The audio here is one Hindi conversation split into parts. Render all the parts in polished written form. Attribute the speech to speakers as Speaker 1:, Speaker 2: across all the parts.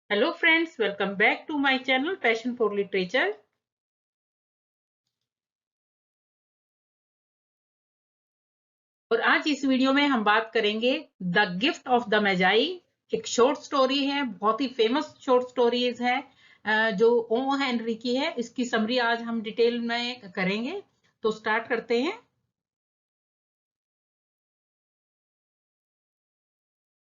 Speaker 1: Hello friends, welcome back to my channel Passion for Literature. और आज इस वीडियो में हम बात करेंगे द गिफ्ट ऑफ द मैजाई। एक शॉर्ट स्टोरी है, बहुत ही फेमस शॉर्ट स्टोरीज है जो ओ हेनरी की है। इसकी समरी आज हम डिटेल में करेंगे, तो स्टार्ट करते हैं।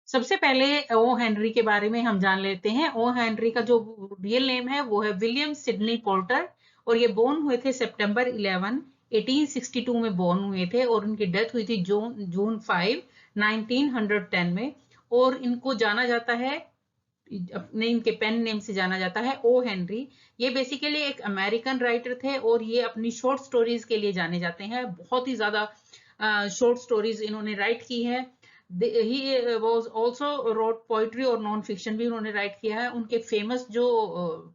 Speaker 1: सबसे पहले ओ हेनरी के बारे में हम जान लेते हैं। ओ हेनरी का जो रियल नेम है वो है विलियम सिडनी पोर्टर, और ये बोर्न हुए थे सितंबर 11 1862 में बोर्न हुए थे, और उनकी डेथ हुई थी जून 5 1910 में। और इनको जाना जाता है, अपने इनके पेन नेम से जाना जाता है, ओ हेनरी। ये बेसिकली एक अमेरिकन राइटर थे, और ये अपनी शॉर्ट स्टोरीज के लिए जाने जाते हैं। बहुत ही ज्यादा शॉर्ट स्टोरीज इन्होंने राइट की है। He was also wrote poetry और नॉन फिक्शन भी उन्होंने राइट किया है। उनके फेमस जो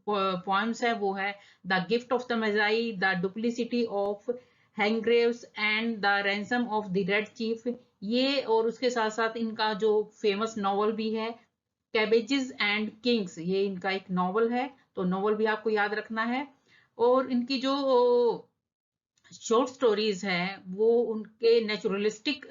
Speaker 1: पोएम्स है वो है the gift of the Magi, the duplicity of Hargraves and the ransom of the Red Chief. ये और उसके साथ साथ इनका जो फेमस नॉवल भी है कैबेजेस एंड किंग्स, ये इनका एक नॉवल है, तो नॉवल भी आपको याद रखना है। और इनकी जो शॉर्ट स्टोरीज हैं वो उनके नेचुरलिस्टिक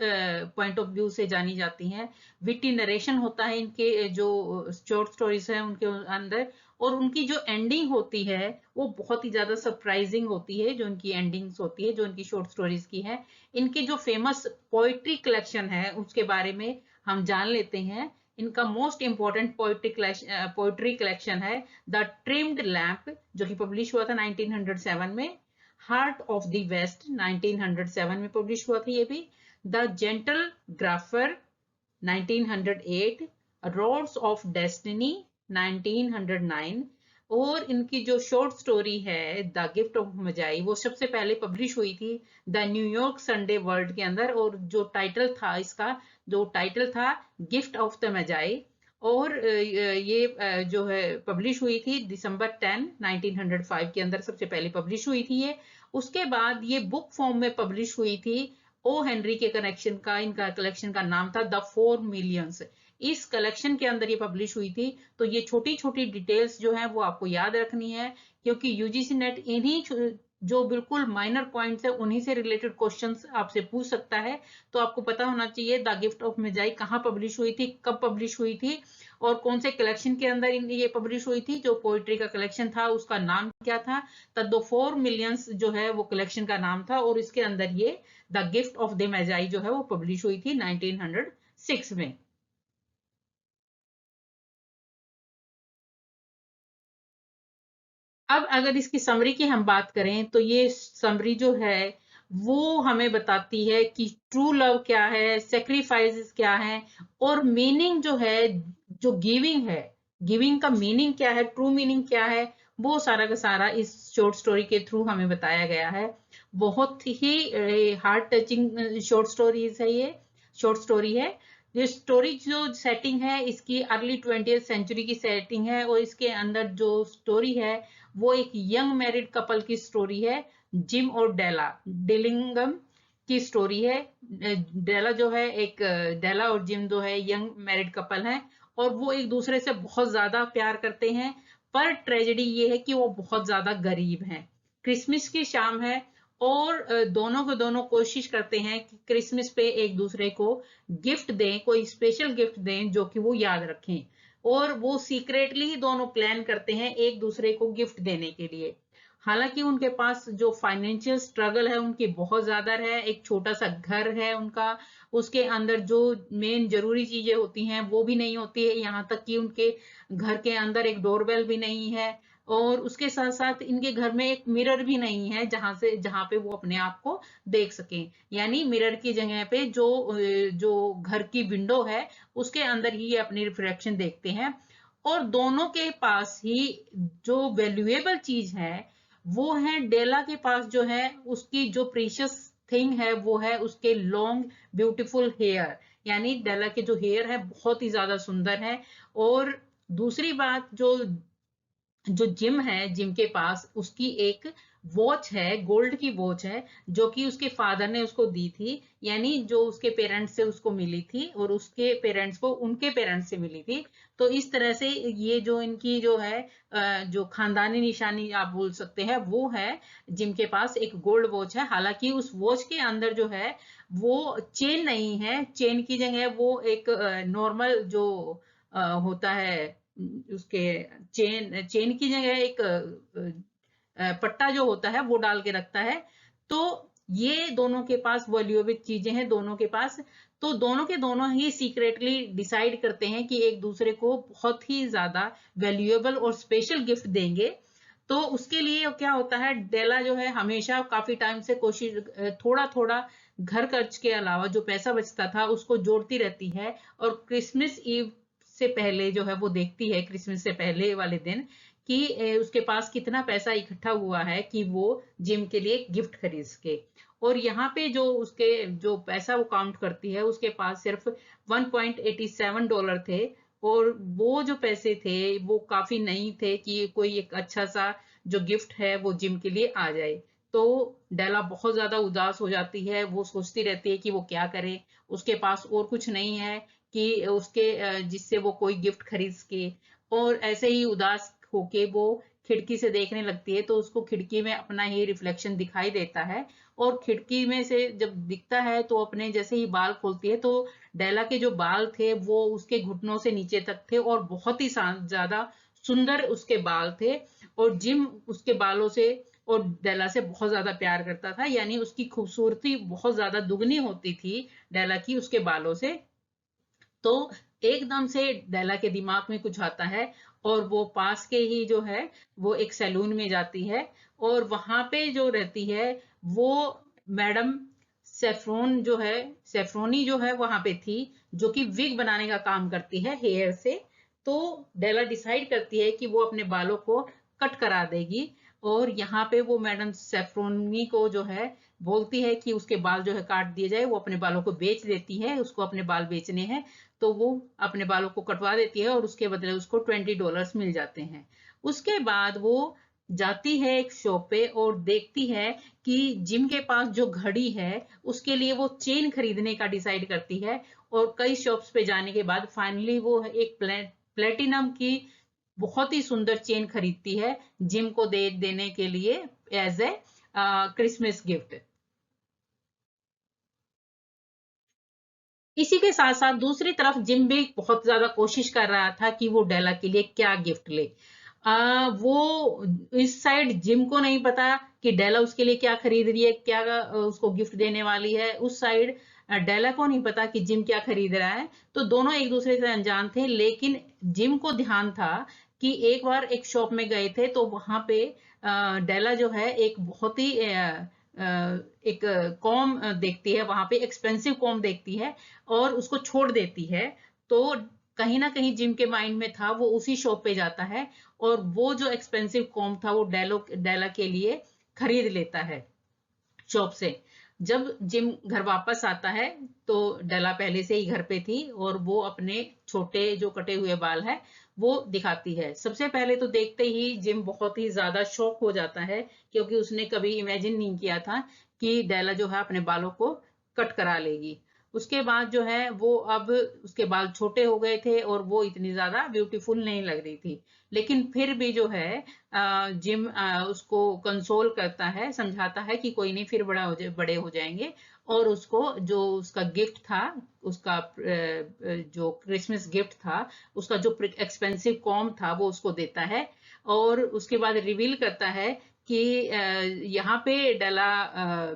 Speaker 1: पॉइंट ऑफ व्यू से जानी जाती हैं। विटी नरेशन होता है इनके जो शॉर्ट स्टोरीज हैं उनके अंदर। और उनकी जो एंडिंग होती है वो बहुत ही ज्यादा सरप्राइजिंग होती है, जो इनकी एंडिंग्स होती है जो इनकी शॉर्ट स्टोरीज की है। इनकी जो फेमस पोइट्री कलेक्शन है उसके बारे में हम जान लेते हैं। इनका मोस्ट इंपॉर्टेंट पोइट्री कलेक्शन है द ट्रिम्ड लैम्प, जो कि पब्लिश हुआ था 1907 में। हार्ट ऑफ द वेस्ट 1907 में पब्लिश हुआ था ये भी। The gentle grafter 1908, roads of destiny 1909। और इनकी जो शॉर्ट स्टोरी है द गिफ्ट ऑफ मजाई वो सबसे पहले पब्लिश हुई थी द न्यूयॉर्क संडे वर्ल्ड के अंदर, और जो टाइटल था इसका, जो टाइटल था गिफ्ट ऑफ द मजाई। और ये जो है पब्लिश हुई थी दिसंबर 10 1905 के अंदर सबसे पहले पब्लिश हुई थी ये। उसके बाद ये बुक फॉर्म में पब्लिश हुई थी। ओ हेनरी के कलेक्शन का, इनका कलेक्शन का नाम था द 4 मिलियंस। इस कलेक्शन के अंदर ये पब्लिश हुई थी। तो ये छोटी छोटी डिटेल्स जो है वो आपको याद रखनी है, क्योंकि यूजीसी नेट इन्हीं जो बिल्कुल माइनर पॉइंट्स है उन्हीं से रिलेटेड क्वेश्चंस आपसे पूछ सकता है। तो आपको पता होना चाहिए द गिफ्ट ऑफ मिजाई कहाँ पब्लिश हुई थी, कब पब्लिश हुई थी, और कौन से कलेक्शन के अंदर ये पब्लिश हुई थी। जो पोइट्री का कलेक्शन था उसका नाम क्या था, द 4 मिलियंस जो है वो कलेक्शन का नाम था, और इसके अंदर ये द गिफ्ट ऑफ द मैजाई जो है वो पब्लिश हुई थी 1906 में। अब अगर इसकी समरी की हम बात करें तो ये समरी जो है वो हमें बताती है कि ट्रू लव क्या है, सेक्रीफाइसेस क्या है, और मीनिंग जो है, जो गिविंग है, गिविंग का मीनिंग क्या है, ट्रू मीनिंग क्या है, वो सारा का सारा इस शॉर्ट स्टोरी के थ्रू हमें बताया गया है। बहुत ही हार्ट टचिंग शॉर्ट स्टोरीज है ये, शॉर्ट स्टोरी है। ये स्टोरी जो सेटिंग है इसकी अर्ली 20th सेंचुरी की सेटिंग है, और इसके अंदर जो स्टोरी है वो एक यंग मैरिड कपल की स्टोरी है, जिम और डेला डिलिंगम की स्टोरी है। डेला जो है एक डेला और जिम जो है यंग मैरिड कपल हैं, और वो एक दूसरे से बहुत ज्यादा प्यार करते हैं। पर ट्रेजेडी ये है कि वो बहुत ज्यादा गरीब हैं। क्रिसमस की शाम है, और दोनों के दोनों कोशिश करते हैं कि क्रिसमस पे एक दूसरे को गिफ्ट दें, कोई स्पेशल गिफ्ट दें जो कि वो याद रखें। और वो सीक्रेटली ही दोनों प्लान करते हैं एक दूसरे को गिफ्ट देने के लिए। हालांकि उनके पास जो फाइनेंशियल स्ट्रगल है उनकी बहुत ज्यादा है। एक छोटा सा घर है उनका, उसके अंदर जो मेन जरूरी चीजें होती हैं वो भी नहीं होती है, यहाँ तक कि उनके घर के अंदर एक डोरबेल भी नहीं है। और उसके साथ साथ इनके घर में एक मिरर भी नहीं है जहां पे वो अपने आप को देख सकें। यानी मिरर की जगह पे जो घर की विंडो है उसके अंदर ही ये अपनी रिफ्लेक्शन देखते हैं। और दोनों के पास ही जो वैल्यूएबल चीज है वो है, डेला के पास जो है उसकी जो प्रीशियस थिंग है वो है उसके लॉन्ग ब्यूटीफुल हेयर। यानी डेला के जो हेयर है बहुत ही ज्यादा सुंदर है। और दूसरी बात, जो जो जिम है, जिम के पास उसकी एक वॉच है, गोल्ड की वॉच है, जो कि उसके फादर ने उसको दी थी, यानी जो उसके पेरेंट्स से उसको मिली थी और उसके पेरेंट्स को उनके पेरेंट्स से मिली थी। तो इस तरह से ये जो इनकी जो है जो खानदानी निशानी आप बोल सकते हैं, वो है जिनके पास एक गोल्ड वॉच है। हालांकि उस वॉच के अंदर जो है वो चेन नहीं है, चेन की जगह वो एक नॉर्मल जो होता है उसके चेन चेन की जगह एक पट्टा जो होता है वो डाल के रखता है। तो ये दोनों के पास वैल्यूएबल चीजें हैं दोनों के पास। तो दोनों के दोनों ही सीक्रेटली डिसाइड करते हैं कि एक दूसरे को बहुत ही ज्यादा वैल्यूएबल और स्पेशल गिफ्ट देंगे। तो उसके लिए क्या होता है, डेला जो है हमेशा काफी टाइम से कोशिश थोड़ा थोड़ा घर खर्च के अलावा जो पैसा बचता था उसको जोड़ती रहती है, और क्रिसमस ईव से पहले जो है वो देखती है, क्रिसमस से पहले वाले दिन, कि उसके पास कितना पैसा इकट्ठा हुआ है कि वो जिम के लिए गिफ्ट खरीद सके। और यहाँ पे जो उसके जो पैसा वो काउंट करती है, उसके पास सिर्फ $1.87 थे। और वो जो पैसे थे वो काफी नहीं थे कि कोई एक अच्छा सा जो गिफ्ट है वो जिम के लिए आ जाए। तो डेला बहुत ज्यादा उदास हो जाती है, वो सोचती रहती है कि वो क्या करे। उसके पास और कुछ नहीं है कि उसके जिससे वो कोई गिफ्ट खरीद सके। और ऐसे ही उदास होके वो खिड़की से देखने लगती है, तो उसको खिड़की में अपना ही रिफ्लेक्शन दिखाई देता है। और खिड़की में से जब दिखता है तो अपने जैसे ही बाल खोलती है तो डेला के जो बाल थे वो उसके घुटनों से नीचे तक थे, और बहुत ही ज्यादा सुंदर उसके बाल थे। और जिम उसके बालों से और डेला से बहुत ज्यादा प्यार करता था, यानी उसकी खूबसूरती बहुत ज्यादा दुगनी होती थी डेला की उसके बालों से। तो एकदम से डेला के दिमाग में कुछ आता है, और वो पास के ही जो है वो एक सैलून में जाती है। और वहां पे जो रहती है वो मैडम सेफ्रोन जो है, सेफ्रोनी जो है वहां पे थी, जो कि विग बनाने का काम करती है हेयर से। तो डेला डिसाइड करती है कि वो अपने बालों को कट करा देगी। और यहाँ पे वो मैडम सेफ्रोनी को जो है बोलती है कि उसके बाल जो है काट दिए जाए, वो अपने बालों को बेच देती है, उसको अपने बाल बेचने हैं। तो वो अपने बालों को कटवा देती है और उसके बदले उसको $20 मिल जाते हैं। उसके बाद वो जाती है एक शॉप पे और देखती है कि जिम के पास जो घड़ी है उसके लिए वो चेन खरीदने का डिसाइड करती है। और कई शॉप्स पे जाने के बाद फाइनली वो एक प्लेटिनम की बहुत ही सुंदर चेन खरीदती है जिम को दे देने के लिए एज ए क्रिसमस गिफ्ट। इसी के साथ साथ दूसरी तरफ जिम भी बहुत ज्यादा कोशिश कर रहा था कि वो डेला के लिए क्या गिफ्ट ले। वो इस साइड जिम को नहीं पता कि डेला उसके लिए क्या खरीद रही है, क्या उसको गिफ्ट देने वाली है। उस साइड डेला को नहीं पता कि जिम क्या खरीद रहा है। तो दोनों एक दूसरे से अनजान थे, लेकिन जिम को ध्यान था कि एक बार एक शॉप में गए थे तो वहां पे डेला जो है एक बहुत ही एक कॉम देखती है, वहां पे एक्सपेंसिव कॉम देखती है और उसको छोड़ देती है। तो कहीं ना कहीं जिम के माइंड में था, वो उसी शॉप पे जाता है और वो जो एक्सपेंसिव कॉम था वो डेला के लिए खरीद लेता है शॉप से। जब जिम घर वापस आता है तो डेला पहले से ही घर पे थी और वो अपने छोटे जो कटे हुए बाल है वो दिखाती है। सबसे पहले तो देखते ही जिम बहुत ही ज्यादा शॉक हो जाता है, क्योंकि उसने कभी इमेजिन नहीं किया था कि डेला जो है अपने बालों को कट करा लेगी। उसके बाद जो है वो अब उसके बाल छोटे हो गए थे और वो इतनी ज्यादा ब्यूटीफुल नहीं लग रही थी। लेकिन फिर भी जो है जिम उसको कंसोल करता है, समझाता है कि कोई नहीं, फिर बड़े हो जाएंगे। और उसको जो उसका गिफ्ट था, उसका जो क्रिसमस गिफ्ट था, उसका जो एक्सपेंसिव कॉम था वो उसको देता है। और उसके बाद रिवील करता है कि यहाँ पे डेला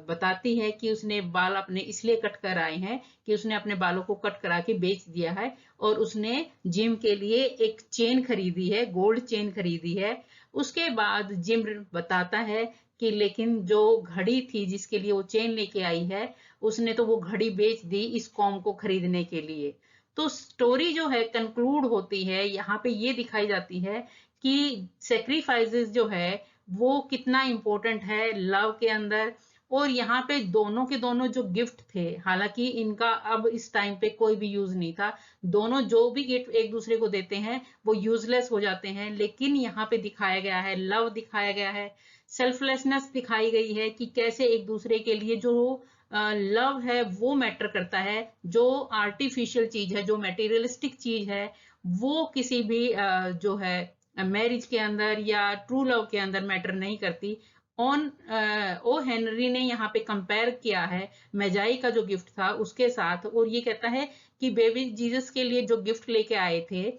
Speaker 1: बताती है कि उसने बाल अपने इसलिए कट कर आए हैं कि उसने अपने बालों को कट करा के बेच दिया है, और उसने जिम के लिए एक चेन खरीदी है, गोल्ड चेन खरीदी है। उसके बाद जिम बताता है कि लेकिन जो घड़ी थी जिसके लिए वो चेन लेके आई है, उसने तो वो घड़ी बेच दी इस कॉम को खरीदने के लिए। तो स्टोरी जो है कंक्लूड होती है, यहाँ पे ये दिखाई जाती है कि सेक्रीफाइसेस जो है वो कितना इंपॉर्टेंट है लव के अंदर। और यहाँ पे दोनों के दोनों जो गिफ्ट थे, हालांकि इनका अब इस टाइम पे कोई भी यूज नहीं था, दोनों जो भी गिफ्ट एक दूसरे को देते हैं वो यूजलेस हो जाते हैं, लेकिन यहाँ पे दिखाया गया है लव, दिखाया गया है सेल्फलेसनेस, दिखाई गई है कि कैसे एक दूसरे के लिए जो लव है वो मैटर करता है, जो आर्टिफिशियल चीज है, जो मटेरियलिस्टिक चीज है, वो किसी भी जो है मैरिज के अंदर या ट्रू लव के अंदर मैटर नहीं करती। ऑन ओ हेनरी ने यहाँ पे कंपेयर किया है मेजाई का जो गिफ्ट था उसके साथ, और ये कहता है कि बेबी जीसस के लिए जो गिफ्ट लेके आए थे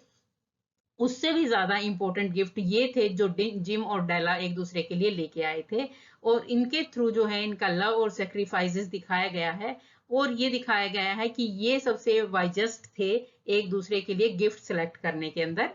Speaker 1: उससे भी ज्यादा इंपॉर्टेंट गिफ्ट ये थे जो जिम और डेला एक दूसरे के लिए लेके आए थे, और इनके थ्रू जो है इनका लव और सेक्रीफाइसेस दिखाया गया है, और ये दिखाया गया है कि ये सबसे वाइजेस्ट थे एक दूसरे के लिए गिफ्ट सेलेक्ट करने के अंदर।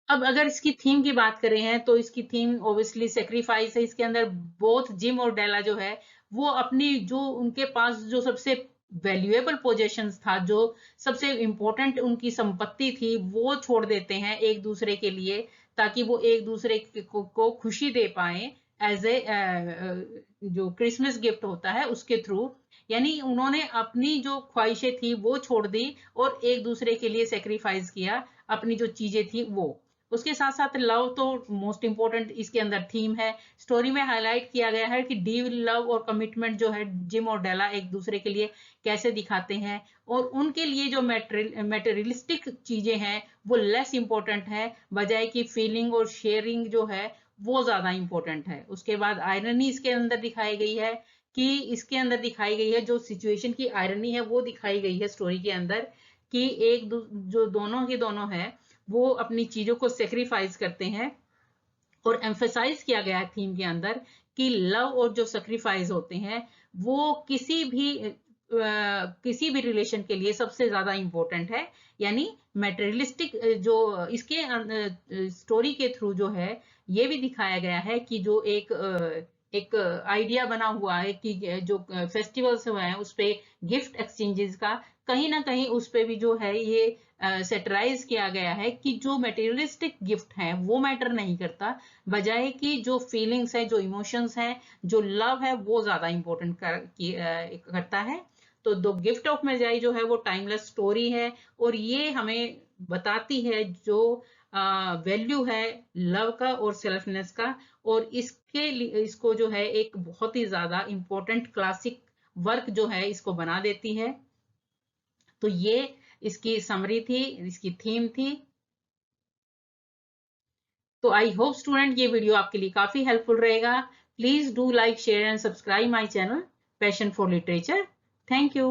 Speaker 1: अब अगर इसकी थीम की बात करें हैं तो इसकी थीम ऑब्वियसली सेक्रीफाइस है। इसके अंदर बोथ जिम और डेला जो है वो अपनी जो उनके पास जो सबसे वैल्यूएबल पोजेशंस था, जो सबसे इंपॉर्टेंट उनकी संपत्ति थी, वो छोड़ देते हैं एक दूसरे के लिए, ताकि वो एक दूसरे को खुशी दे पाए एज ए जो क्रिसमस गिफ्ट होता है उसके थ्रू। यानी उन्होंने अपनी जो ख्वाहिशें थी वो छोड़ दी और एक दूसरे के लिए सेक्रीफाइस किया अपनी जो चीजें थी वो। उसके साथ साथ लव तो मोस्ट इंपॉर्टेंट इसके अंदर थीम है। स्टोरी में हाईलाइट किया गया है कि डीप लव और कमिटमेंट जो है जिम और डेला एक दूसरे के लिए कैसे दिखाते हैं, और उनके लिए जो मेटेरियलिस्टिक चीजें हैं वो लेस इंपॉर्टेंट है, बजाय कि फीलिंग और शेयरिंग जो है वो ज्यादा इंपॉर्टेंट है। उसके बाद आयरनी इसके अंदर दिखाई गई है कि इसके अंदर दिखाई गई है जो सिचुएशन की आयरनी है वो दिखाई गई है स्टोरी के अंदर, कि जो दोनों के दोनों है वो अपनी चीजों को सेक्रीफाइस करते हैं, और एम्फेसाइज किया गया है थीम के अंदर कि लव और जो सेक्रीफाइस होते हैं वो किसी भी रिलेशन के लिए सबसे ज्यादा इंपॉर्टेंट है। यानी मेटेरियलिस्टिक जो इसके स्टोरी के थ्रू जो है ये भी दिखाया गया है कि जो एक आइडिया बना हुआ है कि जो फेस्टिवल्स हुए हैं उस पे गिफ्ट एक्सचेंजेस का, कहीं ना कहीं उस पे भी जो है ये सेटराइज किया गया है कि जो मटेरियलिस्टिक गिफ्ट है वो मैटर नहीं करता, बजाय कि जो फीलिंग्स है, जो इमोशंस है, जो लव है वो ज्यादा इंपॉर्टेंट करता है। तो द गिफ्ट ऑफ मेजाई जो है वो टाइमलेस स्टोरी है, और ये हमें बताती है जो वैल्यू है लव का और सेल्फनेस का, और इसके लिए इसको जो है एक बहुत ही ज्यादा इंपॉर्टेंट क्लासिक वर्क जो है इसको बना देती है। तो ये इसकी समरी थी, इसकी थीम थी। तो आई होप स्टूडेंट ये वीडियो आपके लिए काफी हेल्पफुल रहेगा। Please do like, share and subscribe my channel passion for literature. Thank you.